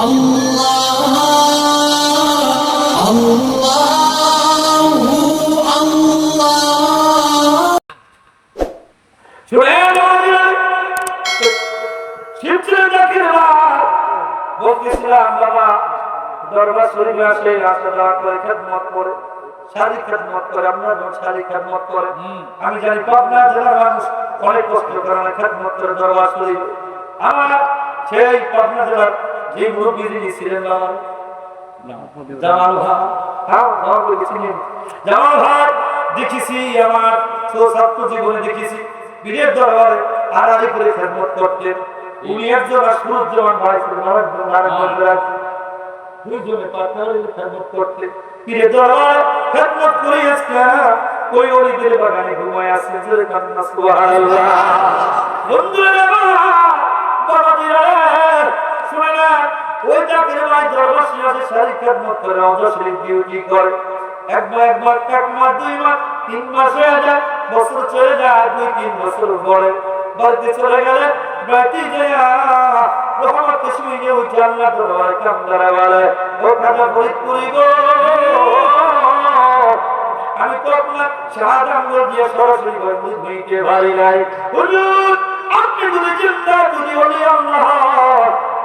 আল্লাহ আল্লাহু আল্লাহ। বলতেছিলাম বাবা দরবার শরীফে আসে আসা যাওয়া করে খেদমত করে শারীরিক খেদমত করে আমরা যখন শারীরিক খেদমত করে আমি জানি পাবনা জেলার মানুষ অনেক কষ্ট করে অনেক খেদমত করে দরবার শরীফে। আমার সেই পাবনা জেলার যে মুরব্বী যিনি ছিলেন বাবা জামাল ভাই, জামাল ভাই দেখেছি আমার ছাত্র জীবনে দেখেছি পীরের দরবারে আড়াআড়ি করে খেদমত করতেন। উনি একজন সুরুজ্জামান ভাই ছিলেন, দুইজনে পার্টনার হয়ে খেদমত করতেন। পীরের দরবারে খেদমত করে আজকে ওই অলিদের বাগানে ঘুমায় আসছে। জোরে কান্না সুবহানাল্লাহ। বন্ধুরা বাবাজিরা শুনে না, ওই জাকির ভাই দরবার শরীফে শারীরিক খেদমত করে রওজা শরীফ ডিউটি করে। এক মাস 2 মাস 3 মাস হয়ে যায়, বছর চলে যায়, 2-3 বছর পরে বাড়িতে চলে গেলে বাড়িতে যায় রহমতের শুইয়ে উঠে আল্লাহ দরবারে কামদারা বলে, ও খাজা ফরিদপুরি গো, আমি তো আপনার সাত আঙ্গুল দিয়ে সরাসরি দুধ নিতে পারি নাই। হুজুর আপনি যদি জিন্দা যদি বলি আল্লাহ,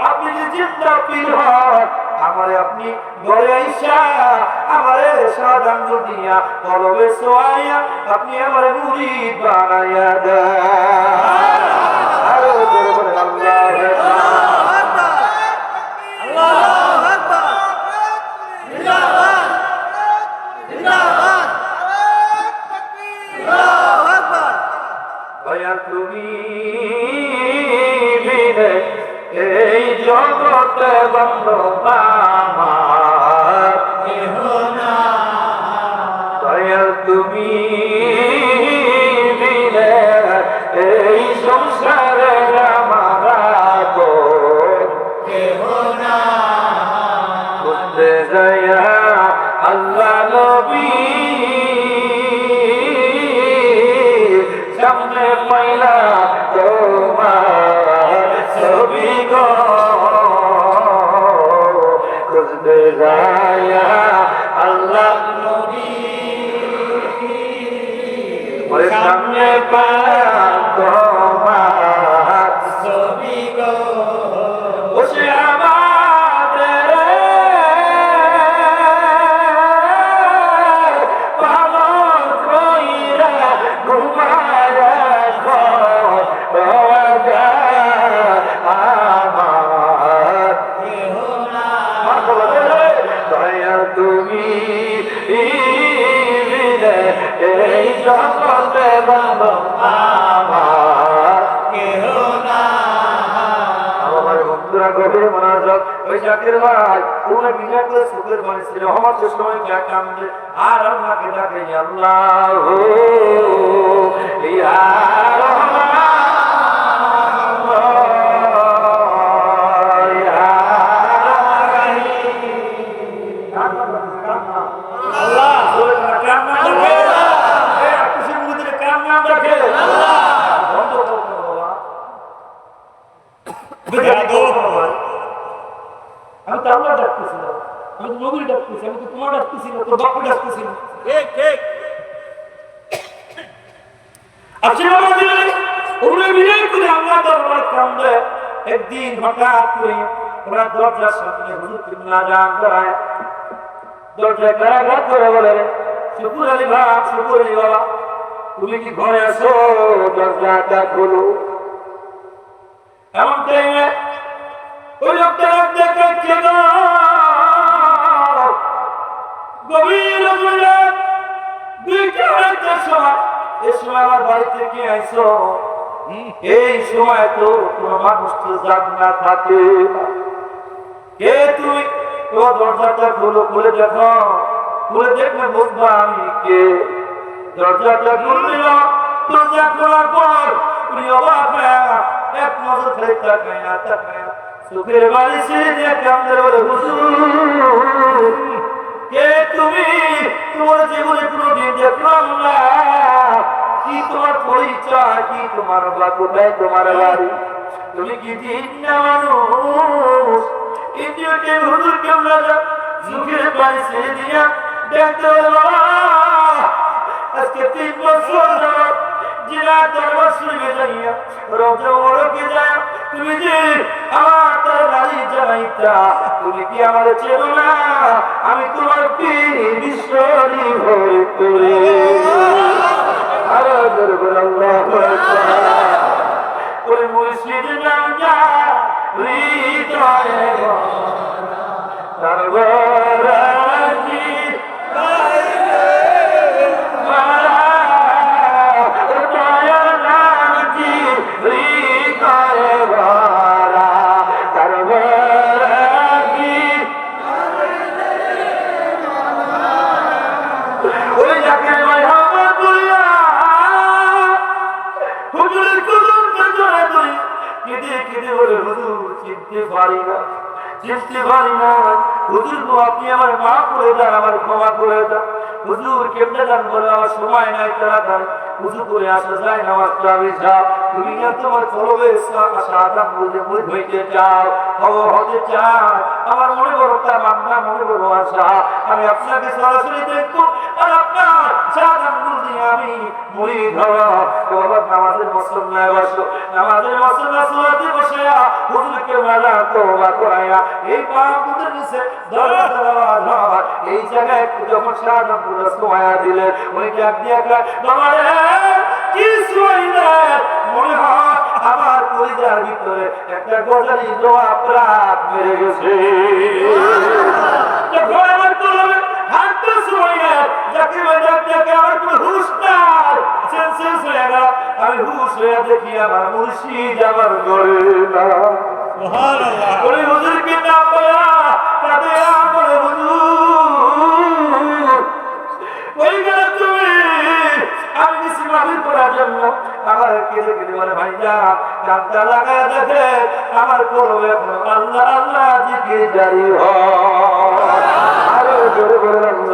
আপনি যদি জিন্দা পীর হন, আমারে আপনি ঘরে আইসা আমারে সাত আঙ্গুল দিয়া কলবে সোয়াইয়া আপনি আমারে মুরিদ বানাইয়া দেন। আরো জোরে বলেন আল্লাহু আকবার, আল্লাহু আকবার, জিন্দাবাদ জিন্দাবাদ, আল্লাহু আকবার। ভাইয়া তুমি বিনে এই জগতে বন্ধু আমার কেহ না, দয়াল তুমি বিনে এই সংসারে আমার কেহ না। বুঝতে যাইয়া আল্লাহ নবী সামনে পাইলা তোমার ছবি গো, খুঁজতে যাইয়া আল্লাহ নবী ওই সামনে পাইলা তোমার ছবি গো, বসে আমাদের ভালো কইরা ঘুমায় আমার কেহ না, দয়া তুমি এই জগতে ভালো আমার কেহ না। আমার বন্ধুরা গভীর মনোযোগ, ওই জাকির ভাই উনি বিনা করে সুখের বাণী ছিল আমার সময় কামড়ে আর আল্লাহকে ডাকে আল্লাহ ইয়া আমি তো আল্লাহ ডাকতেছিলাম, আমি তো নবীর ডাকতেছি, আমি তো তোমার ডাকতেছিল, তো বাপু ডাকতেছিল। ঠিক ঠিক একদিন হঠাৎ করে ওরা দরজার সামনে হুজুরকে নাজান করায়, দরজায় কারাঘাত করে বলে, শুকুর আলী ভাই, শুকুর আলী বাবা, তুমি কি ঘরে আসো, দরজাটা খোলো। এমন টাইমে ওই লোকটা দেখে কেন গভীর সময়, এই সময় আমার বাড়িতে কে আইসো, এই সময় তো কোনো মানুষ তো জাগ না থাকে, কে তুমি, তো দরজাটা খুলো, খুলে দেখো, খুলে দেখলে বুঝবা আমি কে। দরজাটা খুলল, দরজা খোলার পর প্রিয় বাবা এক নজর খেলে তাকায় না তাকায় চোখের বাড়ি ছেড়ে দিয়ে কামদের বলে, হুজুর কে তুমি, তোমার জীবনে কোনোদিন দেখলাম না, কি তোমার পরিচয়, কি তোমার বা কোথায় তোমার বাড়ি, তুমি কি জিন না মানুষ, ইন্দ্রিয় হুজুর কেমন মুখের পানি ছেড়ে দিয়া দেখতে হলো আজকে 3 বছর যাবত জিনা দরবার শরীফে যাইয়া রওজা মুবারকে যায় তুমি যে আমার তার নারী জানাইতা তুমি কি আমার চেনো না আমি তোমার পীর বিশ্বরি ভরে করে আরে দরবার আল্লাহু আকবার ওই মুর্শিদ নাম যা হৃদয়ে দরবারাজি চিনতে পারি না হুজুর গো আপনি আমার মাফ করে দেন আমার ক্ষমা করে দেন হুজুর কেমনে জান বলে আমার সময় নাই তাড়াতাড়ি হুজুর করে আসা যায় না আমার আমি যাও তুমি না তোমার কলবে সাদা বুঝে মুই হইতে চাও খবর হতে চাও আমার মনে বড় তামান্না মনে বড় আশা আমি আপনাকে সরাসরি দেখবো আর আপনার সাদা আঙ্গুল দিয়ে আমি মুড়ি ধরা তোমার নামাজের মুসল্লায় বসো নামাজের মুসল্লা সুরাতে বসে হুজুরকে মালা তোবা করায়া এই পাগুদের নিচে ধরা ধরা এই জায়গায় যখন সাদা পুরো সোয়া দিলেন উনি ডাক দিয়ে বাবারে কি সোয়াইলে মনে হয় আমার পরিবার ভিতরে একটা গজারি জোয়া প্রাণ মেরে গেছে যখন আমার কলমে হাতটা সোয়াইলে যাকে ডাক দিয়ে আমার কোনো হুঁশ নাই সেন্সেস হয়ে গেল আমি হুঁশ হয়ে দেখি আমার মুর্শিদ আমার ঘরে না সুবহানাল্লাহ ওই হুজুরকে নাম বলা কাঁদে আমার হুজুর ওই গেল তুমি আমি কিছু মাফির করার জন্য আমার কেঁদে কেঁদে বলে ভাইয়া কান্তা লাগায় দেখে আমার করবে এখন আল্লাহ আল্লাহ দিকে জারি হয় আরো জোরে বলে আল্লাহ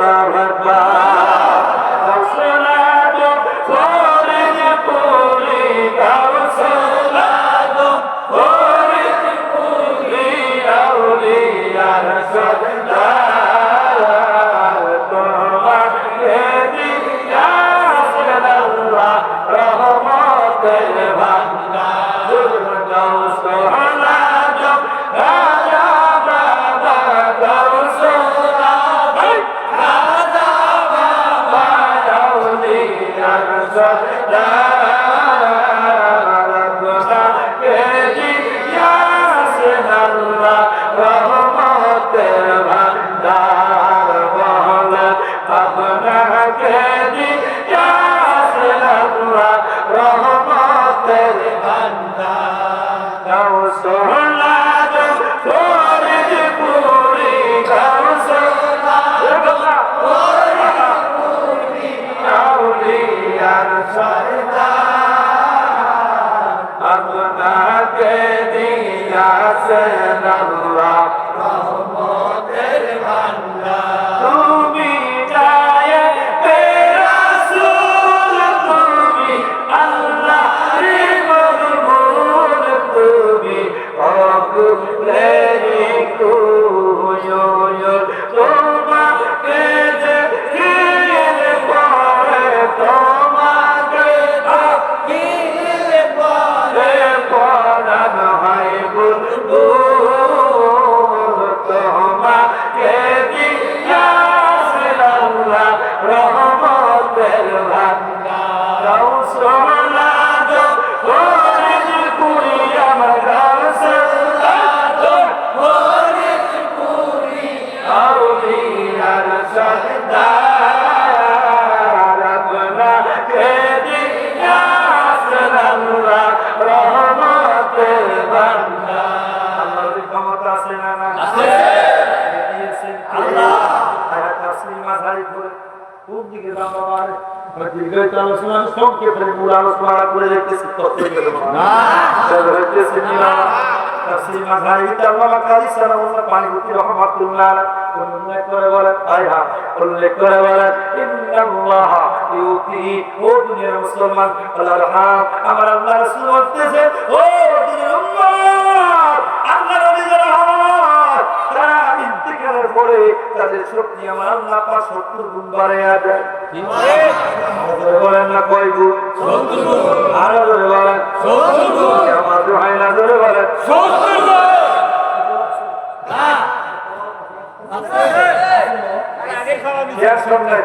মুসলমান আমার আল্লাহ রাসূল বলতেছে ও দিনের উম্মত আল্লাহর ওলি যারা কাজের শক্তি আমার আল্লাহ পাক 70 গুণ বাড়াইয়া দেয়। আমাদের বলেন না কয় গুণ? 70 গুণ। আরো জোরে বলেন 70 গুণ। আমার হয় না, জোরে বলেন 70 গুণ।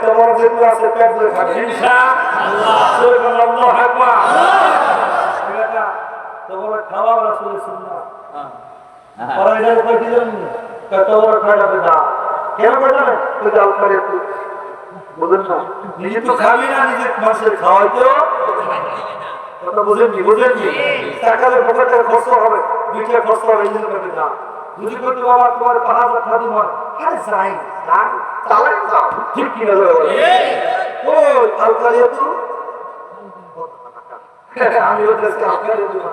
তোমার যেগুলো আছে পেট ধরে খাবে ইনশাআল্লাহ। আল্লাহু আকবার। তোমার খাওয়া রাসূল সুন্নাহ। আর এটা কই দিলেন তোমার খাওয়া বেদা কেন বেদা তুই দাও করে তুই বুঝেন না, নিজে তো খাবি না, নিজে মানুষের খাওয়াইতো কথা বুঝেননি? টাকার পকেটে খরচ হবে, দুইটা খরচ হবে, এই জন্য করবে না। যদি করতে বাবা তোমার 5000 টাকা দিব, আরে যাই না চালাই যাও, ঠিক কি না? ও আলকারিয়া তো আমি ওদের কাছে আলকারিয়া দিব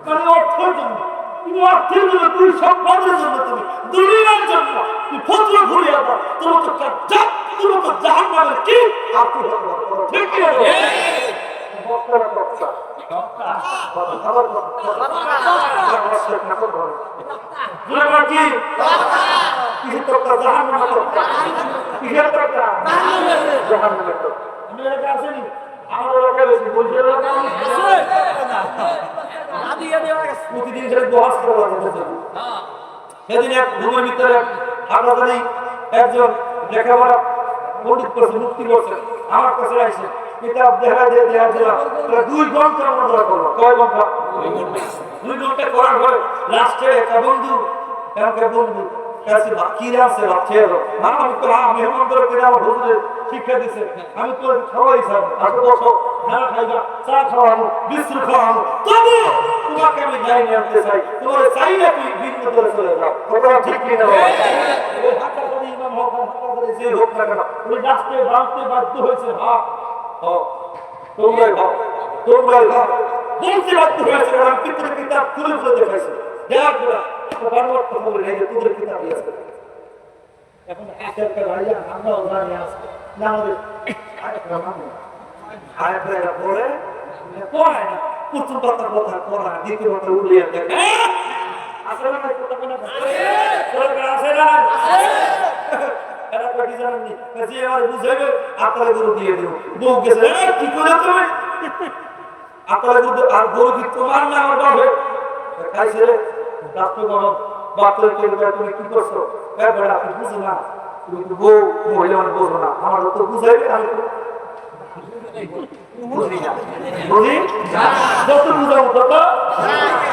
মানে অর্থের জন্য, তুমি অর্থের জন্য, তুমি সম্পদের জন্য, তুমি দুনিয়ার জন্য তুমি ফজল ঘুরিয়ে দাও, তোমার তো কাজ, তোমার তো জাহান্নামের কি আপনি ঠিক কি না? বক্তারা বক্তা আমার বক্তা কি কিসের তক্তা? জাহান্নামের তক্তা। কিসের তক্তা? জাহান্নামের তক্তা। আমি এটা আসেনি আমার এলাকায় বেশি বলছি প্রতিদিন সেটা বহাস করা লাগে। সেদিন এক রুমের ভিতরে হাটাদারি একজন লেখাপড়া পণ্ডিত করছে, মুক্তি করছে, আমার কাছে আসছে, কিতাব দেখা দিয়ে দিলাম, 2 ঘন্টা মজা করলো। কয় ঘন্টা? 2 ঘন্টা করার পরে লাস্টে একটা বন্ধু কাছে বাকিরা আছে বাচ্চা এলো, আমি তো মেহমান করে করে আমার হুজুরে শিক্ষা দিছে, আমি তো খাওয়াই স্যার, আসো বসো, খানা খাইবা, চা খাওয়ানো, বিস্কুট খাওয়ানো, তবু তোমাকে আমি যাই নিয়ে আনতে চাই, তোমার চাই না তুমি বিঘ্ন করে চলে যাও, তোমরা ঠিক কি না? হাঁটা করে ইমাম হোক, হাঁটা করে যে হোক না কেন, ওই রাস্তায় বাঁধতে বাধ্য হয়েছে, তোমরাই ভাব বলতে বাধ্য হয়েছে, কারণ পিতৃ কিতাব খুলে খুলে দেখাইছে, দেখ বারবার কথা বলে এই যে তোদের কিতাব আছে এখন একটা ভাইয়া আমরা জানি আছে না আমাদের আয়াতটা পড়ে পড়ায় না, প্রথম কথা পড়া, দ্বিতীয় কথা উল্লিয়ে দেখে আসলে না কথা বলে সরকার আছে না এরা কি জানেন না যে আর বুঝাবে আপনারা গরু দিয়ে দিও, বউ গেছে কি করে তুমি আপনারা গরু আর গরু কি তোমার না আমার বাবা খাইছে রাষ্ট্র গরম বাতলে করবে, তুমি কি করছো? এবারে আপনি বুঝো না, তুমি তো বউ মহিলা মানে বোঝো না, আমার তো বুঝাইবে, আমি বুঝি না, বুঝি যত বুঝাবো তত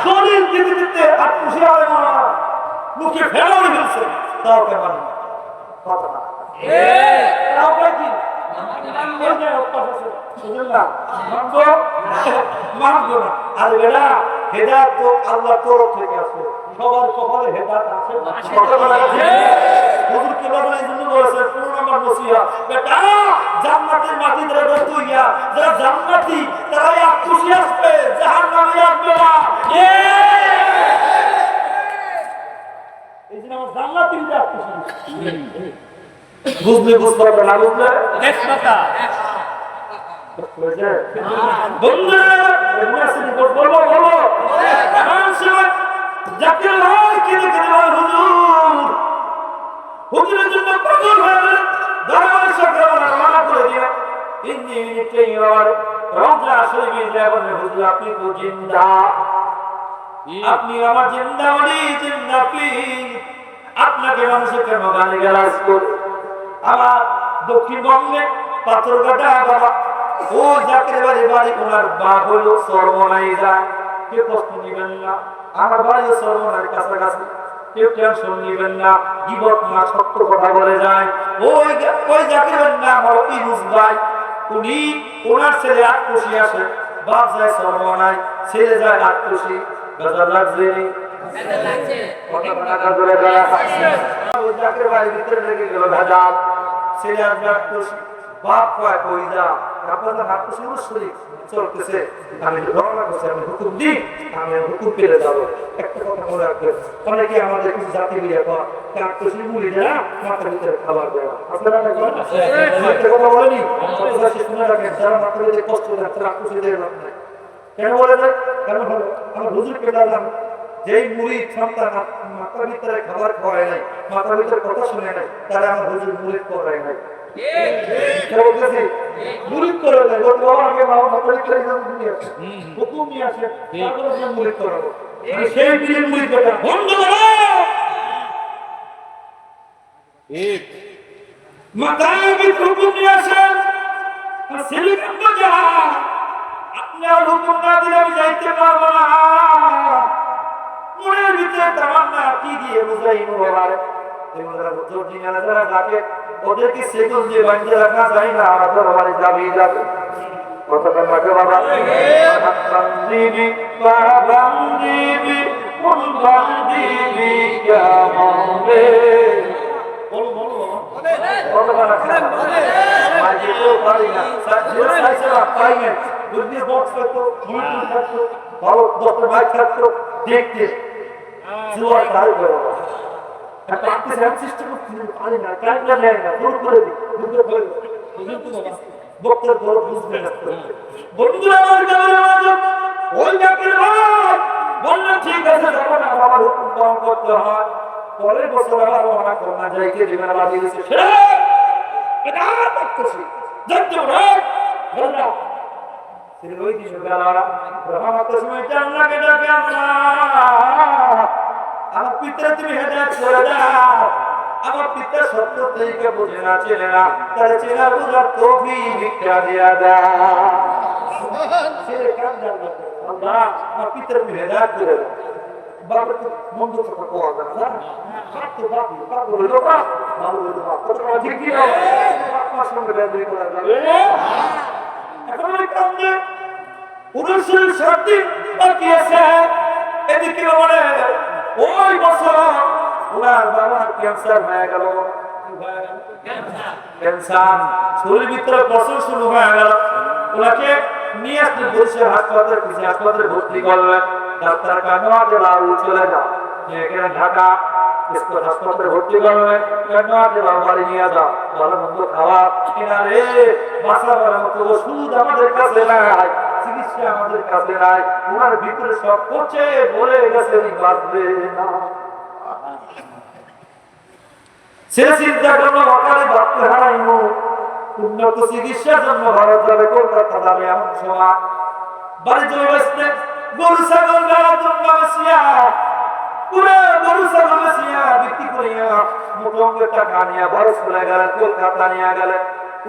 শরীর দিতে দিতে আর খুশি হবে না, মুখে ফেরানো ফেলছে, তাও কেমন কথা না তাও কি আর বেড়া হেদায়েত তো আল্লাহর তরফ থেকে আসে, সবার কপালে হেদায়েত আছে। হুজুর কিভাবে এই জন্য বলেছে 15 নম্বর নসিহত, বেটা জান্নাতের মাটি ধরে তুইয়া যারা জান্নাতি তারাই খুশি আসবে, জাহান্নামে আসবে না। এই জন্য আমার জান্নাতীরা খুশি, বুঝলে বুঝতে পারবে, না বুঝলে নেক্সট কথা হুজুরের জন্য পাগল হয়ে গেল, দরবারে সকালবেলা রওনা করে দিল, 3 মিনিটেই আবার রওজা শরীফে যায় বলে হুজুর আপনি তো জিন্দা, আপনি আমার জিন্দা ওলি জিন্দা পীর, আপনাকে মানুষের কেন গালিগালাজ করে? আমার দক্ষিণবঙ্গে পাথরঘাটা বাবা ও জাকের বাড়ি ওনার বাপ হলো সর্বনাইজা, কেউ কষ্ট নিবেন না, আমার বাড়িও সর্বনার কাছাকাছি, কেউ টেনশন নিবেন না, গিবত না, সত্য কথা বলে যায়। ওই জাকের নাম হলো ইউনুস ভাই, উনি ওনার ছেলে 8 খুশি আসে, বাপ যায় সর্বনাই, ছেলে যায় 8 খুশি, গজল লাগছে কথা টাকা ধরে ওই জাকের বাড়ির ভিতরে লেগে গেল ভেজাল, ছেলে আসবে 8 খুশি, বাপ কয় কই যা আপনাদের হাত শুরু শরীর চলতেছে, আমি রওনা করছি, আমি হুকুম দিই, আমি হুকুম পেলে যাবো। একটা কথা মনে রাখবেন, অনেকে আমাদের কিছু জাতি মিলিয়ে কয় কাকতসি মুড়ি দেয় না, মাথার ভিতরে খাবার দেয় না, আপনারা একটা কথা বলেনি, শুনে রাখেন, যারা মাথার ভিতরে কষ্ট দেয় তারা কাকতসি দেয় না। কেন বলে না? কেন হলো আমার হুজুরকে ডাকলাম যেই মুরিদ সন্তান মাতার ভিতরে খাবার খাওয়ায় নাই, মাতার ভিতরে কথা শুনে নাই, তারা আমার হুজুর মুরিদ করায় নাই। মুরিদ করে নাই, ওর বাবা আগে বাবা মাতার ভিতরে নিয়ে আসে, হুকুম নিয়ে আসে, তারপরে আমরা মুরিদ করাবো। সেই পীরের মুরিদ বেটা বন্ধ করো। মাতার ভিতরে হুকুম নিয়ে আসেন, আর ছেলে কান্না যা আপনি আর হুকুম না দিলে আমি যাইতে পারবো না। মনের ভিতরে তামান্না কি দিয়ে বুঝাইবো বাবা? এগুলা হুজুর জিনারা যারা ডাকে ওদেরকে সেগুন দিয়ে বাঁধতে রাখা যায় না, আমাদের বাড়ি যাবেই যাবে। কথাটা লাগে বাবা। বান্দিবি বান্দিবি কোন বান্দিবি কেমনে বলো বলো বলো বাবা মাঝে তো পারি না সাথে সাথে পাই না বুদ্ধি বক্স করতো মুরগি থাকতো ভালো দশটা ভাই থাকতো দেখতে জোয়ার ধার করে আর পাঁচটি স্যাম সিস্টেম পারি না কাইন্ডা নেয় না দূর করে দিই দূর করে বুঝুন তো বাবা বক্তর বড় বুঝবে না বন্ধুরা আমার গালের মাঝে ওই ডাকের ভাই বললেন ঠিক আছে যখন আমার হুকুম পালন করতে হয় পরের বছর আবার রওনা করনা যাইতে জীবনে বাজি দিয়েছে এটা করতেছি দেখতে রাখ বলরা সে ওই দিন বেলা রহমত সময় জান্নাতে ডাকে আল্লাহ আমার পিতা তুমি হেদায়েত করে দাও আমার পিতা সত্য থেকে বুঝে না চেনে না তার চেনা বুঝার তৌফিক ভিক্ষা দিয়া দাও সে কাম জান্নাত আল্লাহ আমার পিতা তুমি হেদায়েত করে দাও বাবা তো মন্দ কথা কোয়া যায় না হাতে বাবু বাবু হলো বাপ বাবু হলো বাপ কথা ঠিক কি না বাপ সঙ্গে বেদবি করা যাবে এখন ওই কামে পুরুষের শক্তি বাকি আছে এদিকে বলে ওই বছর ওনার বাবার ক্যান্সার হয়ে গেল ক্যান্সার শরীরের ভিতরে বছর শুরু হয়ে গেল ওনাকে নিয়ে আসতে বলছে হাসপাতালে ভর্তি করলেন ডাক্তার কেন আগে বাবু চলে যাও এখানে ঢাকা হাসপাতালে ভর্তি করলেন কেন আগে বাবু বাড়ি নিয়ে যাও ভালো মন্দ খাওয়া কিনা রে বাসা বলার মতো ওষুধ আমাদের কাছে নাই চিকিৎসা আমাদের কাছে নাই ওনার ভিতরে সব করছে বলে গেছে বাঁচবে না সে চিন্তা করলো অকালে বাঁচতে হারাইনো উন্নত চিকিৎসার জন্য ভারত যাবে কলকাতা যাবে এমন সময় বাড়ি চলে আসতে গরু ছাগল বেড়ার জন্য বসিয়া পুরো গরু ছাগল বসিয়া বিক্রি করিয়া মোটা অঙ্কের টাকা নিয়ে ভারত চলে গেলেন কলকাতা নিয়ে গেলেন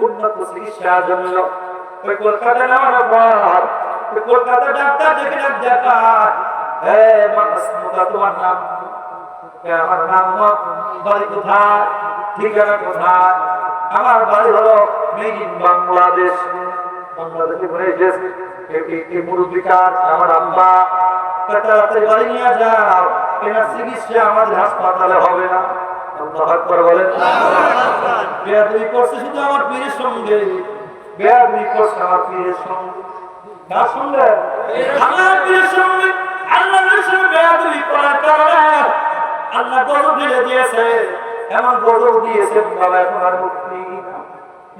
উন্নত চিকিৎসার জন্য ওই কলকাতা নেওয়ার পর ওই কলকাতা ডাক্তার দেখে দেখায় মানুষ মোটা তোমার নাম আমার নাম বাড়ি কোথায় ঠিকানা কোথায় আমার বাড়ি হলো মেড ইন বাংলাদেশ বাংলাদেশে মুরব্বী কাজ আমার আম্মা তাড়াতাড়ি বাড়ি নিয়ে যাও এনার চিকিৎসা আমাদের হাসপাতালে হবে না আল্লাহু আকবার বলেন বেয়াদবি করছে শুধু আমার পীরের সঙ্গে বেয়াদবি করছে আমার পীরের সঙ্গে কার সঙ্গে আমার পীরের সঙ্গে আল্লাহর সঙ্গে বেয়াদবি করার কারণে আল্লাহ গজব ঢেলে দিয়েছে এমন গজব দিয়েছে বাবা এখন আর মুক্তি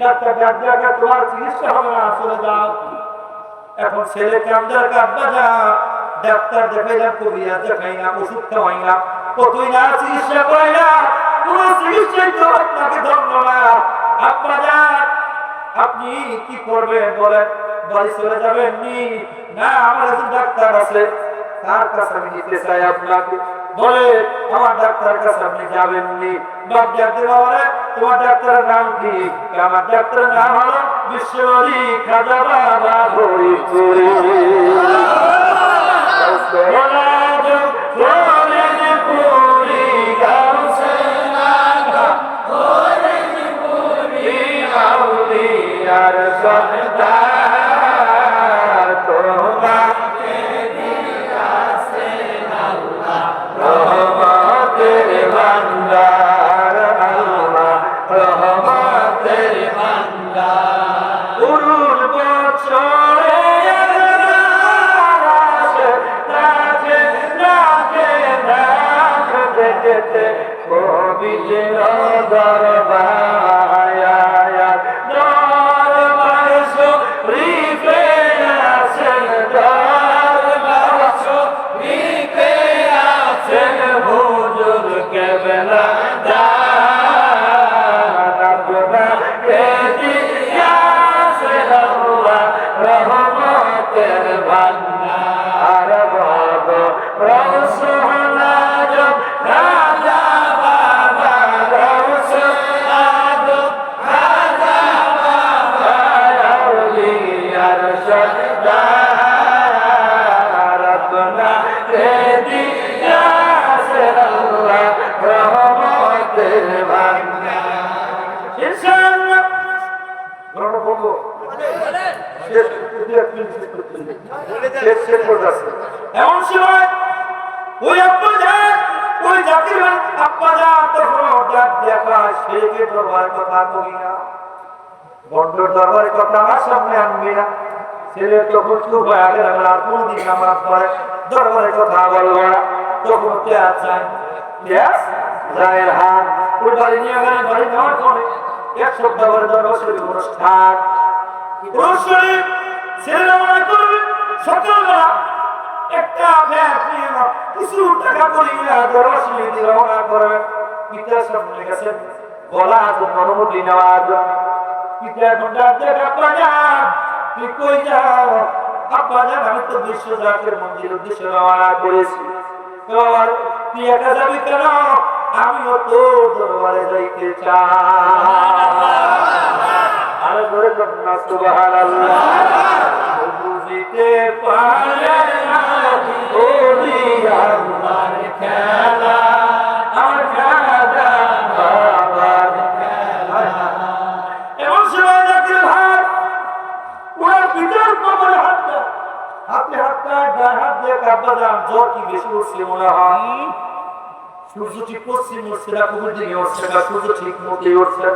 ডাক্তার ডাক্তার তোমার চিকিৎসা হবে না চলে যাও এখন ছেলে কামদার কাব্বা যা ডাক্তার দেখাইলাম কবিরাজ দেখাই না ওষুধ খাওয়াই না কতই না চিকিৎসা করাই না কোনো চিকিৎসাই তো আপনাকে ধন্য না আপনারা আপনি কি করবেন বলেন বাড়ি চলে যাবেন না আমার একজন ডাক্তার আছে তার কাছে আমি নিতে চাই আপনাকে বলে আমার ডাক্তার কাছে আপনি যাবেন নি বাপ ডাক্তার বলে তোমার ডাক্তারের নাম কি আমার ডাক্তারের নাম হলো বিশ্বরী খাজা বাবা হরিপুরি Ripe ইনশাআল্লাহ বড় বলবো এমন সময় ওই আব্বা যান ওই জাতির আব্বা যান তখন ডাক দেখা শেখের দরবারের কথা কবি না বন্ধ দরবারের কথা আমার সামনে আনবি না ছেলে তখন চুপ হয়ে গেল আর কোনদিন আমার পরে দরবারের কথা বলবো না তখন কে আছেন রায়ের হাত ওই বাড়ি নিয়ে গেলেন বাড়ি নেওয়ার পরে এক সপ্তাহ পরে দরবার শরীফ অনুষ্ঠান শরীফ ছেলেরা মনে করবে সকালবেলা একটা ব্যাগ নিয়ে কিছু টাকা করিয়া দরবার শরীফ রওনা করবে পিতার সামনে গেছেন বলার জন্য অনুমতি নেওয়ার জন্য পিতা এখন ডাক দেখ আব্বা যান তুই কই যাও আব্বা যান আমি তো বিশ্ব জাকের মন্দির উদ্দেশ্যে রওনা করেছি তুই একা যাবি কেন আমিও তোর দরবারে যাইতে চাই আরে ধরে কন্যা সুবহানাল্লাহ বুঝিতে পারে না ওলি আমার খেলা আমার খেলা বাবার খেলা এমন সময় জাকির ভাই ওরা পিতার কবরে হাতে হাতটা গায়ে হাত দিয়ে কাঁপা যান জ্বর কি বেশি উঠছে মনে হয় সূর্য ঠিক পশ্চিম উঠছে না পূর্বের দিকে উঠছে না সূর্য ঠিক মধ্যে উঠছে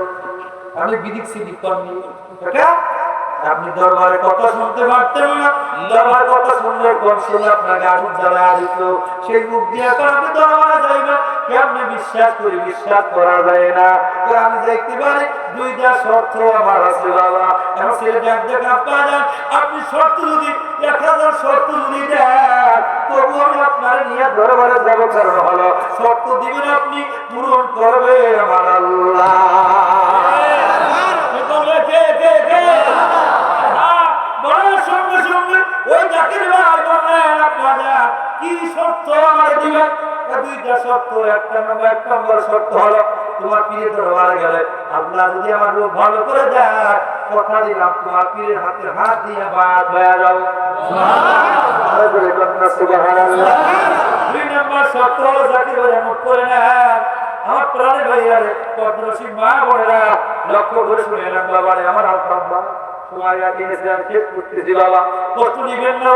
আমি বিদিক সিদিক করনি আপনি দরবারের কথা শুনতে পারতেন না দরবারের কথা শুনলে কোন শুনে আপনাকে আগুন জ্বালা দিত সেই মুখ দিয়ে আপনি দরবারে যাইবেন কেমনি বিশ্বাস করি বিশ্বাস করা যায় না আমি দেখতে পারি দুইটা শর্ত আমার আছে বাবা এখন ছেলে দেখ দেখ আপা যান আপনি শর্ত যদি 1000 শর্ত যদি দেন তবু আমি আপনার নিয়ে দরবারে যাব কারণ হলো শর্ত দিবেন আপনি পূরণ করবে আমার আল্লাহ সঙ্গে সঙ্গে ওই জাকির ভাই বললেন আপনারা কি শর্ত আমার দিবেন দুইটা শর্ত এক নম্বর শর্ত হলো তোমার পীরের দরবারে গেলে আল্লাহ যদি আমার রূপ ভালো করে দেয় কথা দিলাম তোমার পীরের হাতে হাত দিয়ে বাদ হয়ে যাও সুবহানাল্লাহ দুই নম্বর শর্ত হলো জাকির ভাই এমন করে নেন আমার প্রাণের ভাইয়ারে পদ্মশ্রী মা বোনেরা লক্ষ্য করে শুনে এলাম বাবারে আমার আব্বা তোমার দিয়েছিলাম শেষ করতেছি বাবা কষ্ট নিবেন না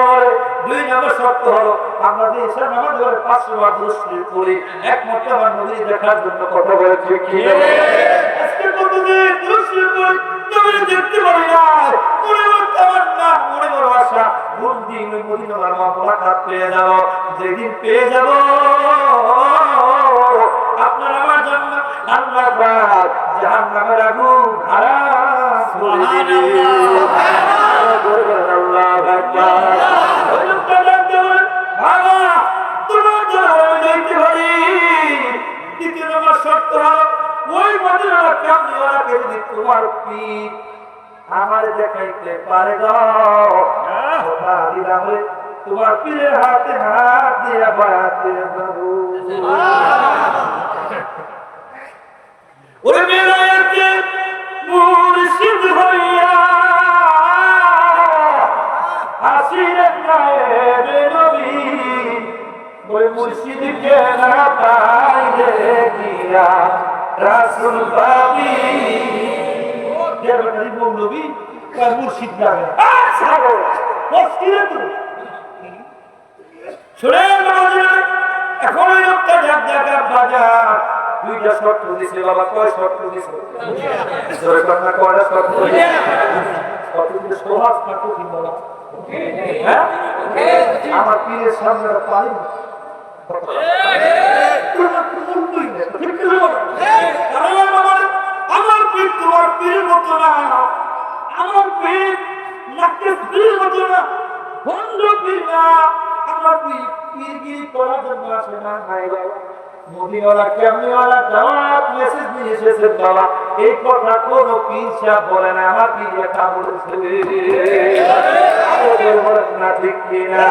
দুই নম্বর শর্ত হলো আমরা যে এসে নামাজ ধরে 500 বার দুরূদ পড়ি একমাত্র আমার নবী দেখার জন্য কথা বলেছি কি আজকে কতদিন দুরূদ পড়ি নবী দেখতে পারি না মনে করতে আমার না মনে বড় আশা কোন দিন ওই মদিনার মোলাকাত পেয়ে যাব যেদিন পেয়ে যাব আপনার আমার জন্য আল্লাহ পাক জাহান্নামের আগুন হারাম করে দিবেন আল্লাহু আকবার ওই লোকটা ডাকতে বলে বাবা তোমার জন্য যাইতে পারি দ্বিতীয় নম্বর শর্ত ওই মদিনার কামলিওয়ালাকে যদি তোমার পীর আমার দেখাইতে পারে গো কথা দিলাম তোমার পীরের হাতে হাত দিয়ে বাড়াতে যাবো ওই বেলায়েতে মুর্শিদ হইয়া আসিলেন নায়েবে নবী ওই মুর্শিদকে না পাইলে গিয়া রাসূল পাবি দেবনারি নবী তার মুর্শিদ লাগে ছাগল কষ্টিরে তো শুনে বাবা এখন ওই লোকটা ডাক ডাকা বাজার দুইটা শর্ত দিছে বাবা কয় শর্ত দিছে জোরে কথা কয়টা শর্ত দিছে শর্ত দিছে সহজ না কঠিন বাবা হ্যাঁ আমার পীরের সামনে পারি আমার পীর তোমার পীরের মতো না আমার পীর নাকের পীরের মতো না বন্ধ পীর না আমার পীরগিরি করার জন্য আসে না নাই বাবা মদিনাওয়ালা কেমনিওয়ালা দাওয়াত মেসেজ নিয়ে এসেছেন বাবা এই কথা কোনো পীর সাহেব বলে না আমার পীর এটা বলেছে না ঠিক কিনা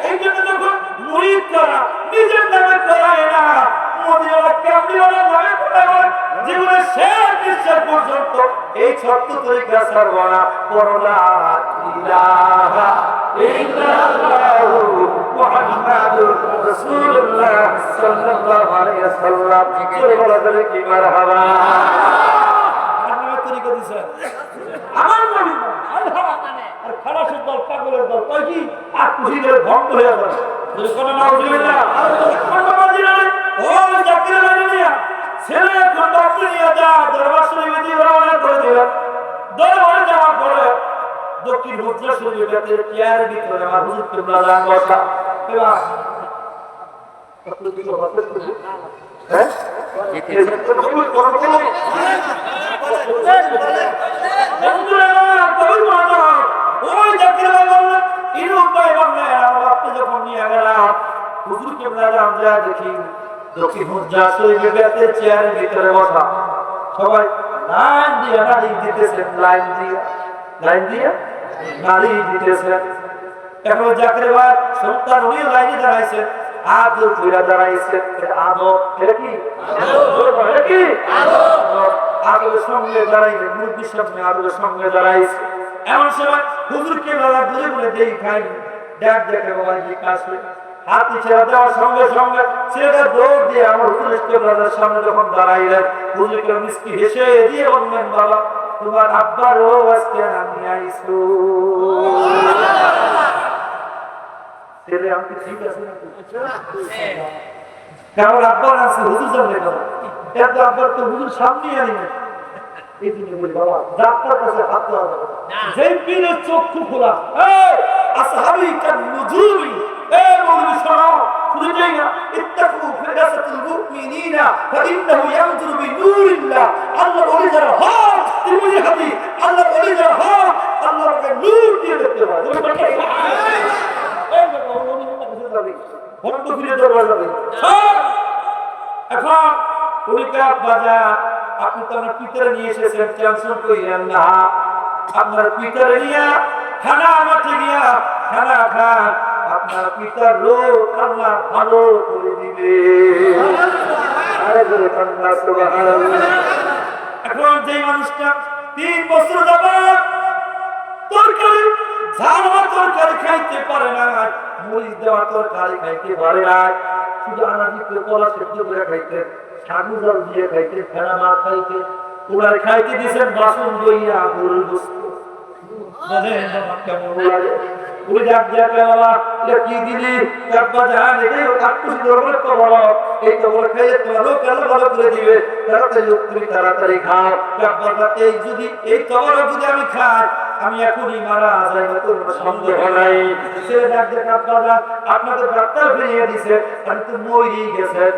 এই জন্য যখন মুরিদ করা নিজের নামে করায় না মদিনাওয়ালা কেমনিওয়ালা নামে করায় জীবনের শেষ নিঃশ্বাস পর্যন্ত এই ছোট্ট তরিকা ছাড়ব না পরলা ইলাহা ইল্লাল্লাহু মুহাম্মাদুর রাসূলুল্লাহ সাল্লাল্লাহু আলাইহি ওয়াসাল্লাম জোরে বলা যাবে কি মারহাবা আপনারা তরিকা দিছেন আমার নবী আল্লাহ আর খালাসের দল পাগলের দল কয় কি আর খুশিদের ভঙ্গ হয়ে যাবে জোরে কোন নাউজুবিল্লাহ ও জাকির আলাইহিয়া ছেলে খন্ড আপনি নিয়ে যা দরবার শরীফে দিয়ে রওনা করে দিলেন দরবারে যাওয়ার পরে দক্ষিণ হুজরা শরীফেতে চেয়ারের ভিতরে আমার হুজুর কিবলা জান বসা এবার কত কিলো বাসে হ্যাঁ ওই জাকির আলাইহিয়া ইনু ভাই বললে আপনি যখন নিয়ে গেলাম হুজুর কিবলা জান যা দেখি দক্ষিণ হুজরা শরীফেতে চেয়ারের ভিতরে বসা সবাই লাইন দিয়ে নারী দিতেছেন লাইন দিয়ে নারী দিতেছেন এখন জাকির ভাই সন্তান হয়ে লাইনে দাঁড়াইছেন আদর কইরা দাঁড়াইছেন আদর এটা কি আদরের সঙ্গে দাঁড়াইলে মুরগির সামনে আদরের সঙ্গে দাঁড়াইছে এমন সময় হুজুরকে বলা দূরে বলে দেই খাই দেখ দেখে বাবা জিজ্ঞাসা হাতি ছেড়ে দেওয়ার সঙ্গে সঙ্গে ছেলেটা দৌড় দিয়ে আমার হুজুরকে বলার সামনে যখন দাঁড়াইলেন হুজুরকে মিষ্টি হেসে দিয়ে বললেন বাবা তোমার আব্বারও আজকে আমি আইসো ছেলে আমি ঠিক আছে কারণ আব্বার আছে হুজুর জানলে বাবা এত আব্বার তো হুজুর সামনে আনি না এই জন্য বলি বাবা ডাক্তার কাছে হাত দেওয়া যাবে যেই পীরের চক্ষু খোলা আসহাবি কান নুজুমি মৌলবী শোনো শুধু যাই না ইত্তাকু ফিরাসাতুল মুমিনিনা ফাইন্নাহু ইয়ানজুরু বিনূরিল্লাহ আল্লাহর ওলি যারা হক তিরমিজি হাদিস আল্লাহর ওলি যারা হক আল্লাহকে নূর দিয়ে দেখতে পায় এই দেখো ওলি কাছে যাবে বন্ধ ফিরে দরবার যাবে এখন উনিকা বাজা আপনি তো আমার পিতারে নিয়ে এসেছেন টেনশন কইলেন না আপনার পিতারে নিয়ে খানা মাঠে গিয়া খানা খান আপনার পিতার লোক আল্লাহ ভালো করে দিবে এখন যে মানুষটা 3 বছর যাবত তরকারি ঝাল তরকারি খাইতে পারে না মরিচ দেওয়া তরকারি খাইতে পারে না শুধু আনাজি করে কলা সেদ্ধ করে খাইতে সাগু জল দিয়ে খাইতে ফেরা মাছ খাইতে ওনার খাইতে দিয়েছেন বাসন দইয়া গরুর গোস্ত কেমন লাগে ওই ডাক দিয়া বাবা এটা কি দিলি কাব্বা জাহান এটাই আত্মসি দরবার তো বলো এই তো বলে খাইলে তোমারও ভালো ভালো করে দিবে তাড়াতাড়ি তুমি তাড়াতাড়ি খাও কাব্বা এই যদি এই তোমারও যদি আমি খাই আমি এখনই মারা যাই না তোর সন্দেহ নাই সে ডাক দিয়া কাব্বা আপনাদের ডাক্তার ফিরিয়ে দিছে আমি তো মরেই গেছেন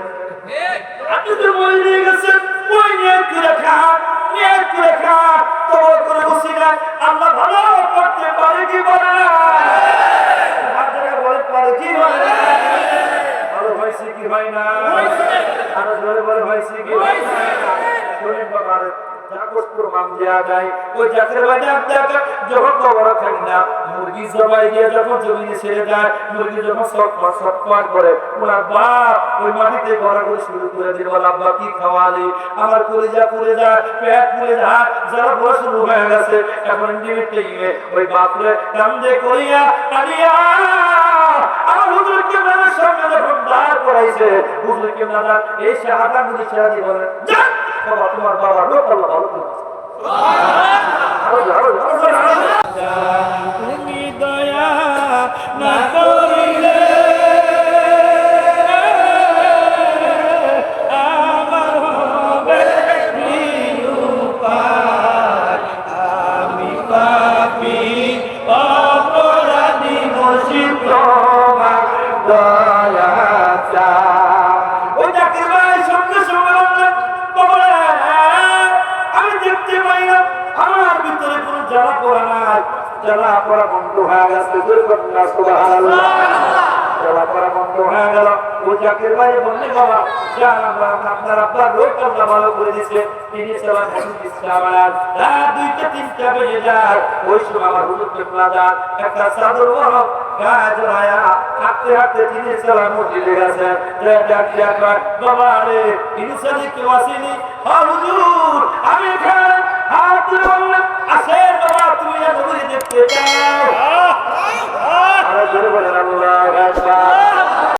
আপনি তো মরেই গেছেন ওই নিয়ে করে খা নিয়ত করে খা তোর করে বসি না আল্লাহ ভালো করতে পারে কি বলে না আপনারা বলে পারে কি বলে না ভালো হইছে কি হয় না আর জোরে বলে হইছে কি হয় না শুনেন বাবা জাগত প্রমাণ দেয়া যায় ওই জাকের বাজে আপনাকে যখন কবর খাই না মুরগি জবাই দিয়ে যখন জমিনে ছেড়ে যায় মুরগি যখন সটফট করে ওনার বাপ ওই মাটিতে গড়াগড়ি শুরু করে দিল আব্বা কি খাওয়ালি আমার কলিজা পুড়ে যায় পেট পুড়ে যায় যারা বড় শুরু হয়ে গেছে এখন ইন্ডিমেটে ওই বাপরে কান্দে করিয়া কাঁদিয়া আমার হুজুরকে মেয়ের সামনে যখন দাঁড় করাইছে হুজুরকে না এই শাহাদা মুদি শাহাদি বলেন যা বাবা তোমার বাবা লোক আল্লাহ ভালো করে তুমি দয়া না করিলে আমার হবে নিরুপায় আমি পাপী অপরাধী মুর্শিদ তোমার দয়া চাই ওই জাকির ভাই সঙ্গে সঙ্গে আমি দেখতে পাই না আমার ভিতরে কোন জ্বালা পড়া নাই জ্বালা পড়া বন্ধ হয়ে গেছে দুর্ঘটনা সুবহানাল্লাহ জ্বালা পড়া বন্ধ হয়ে গেল ও জাকির ভাই বললে বাবা আপনার আব্বার লোক আল্লাহ ভালো করে দিচ্ছে তিনি সালাম ইসলাম রাত 2টা 3টা বেজে যায় ওই সময় আমার হুজুর কেবলা যান একটা চাদর বড় গায়ে জড়ায়া হাঁটতে হাঁটতে তিনি সালাম মসজিদে গেছে বাবা রে তিনি সালি কেউ আসেনি হুজুর আমি এখানে হাত তুলে বললাম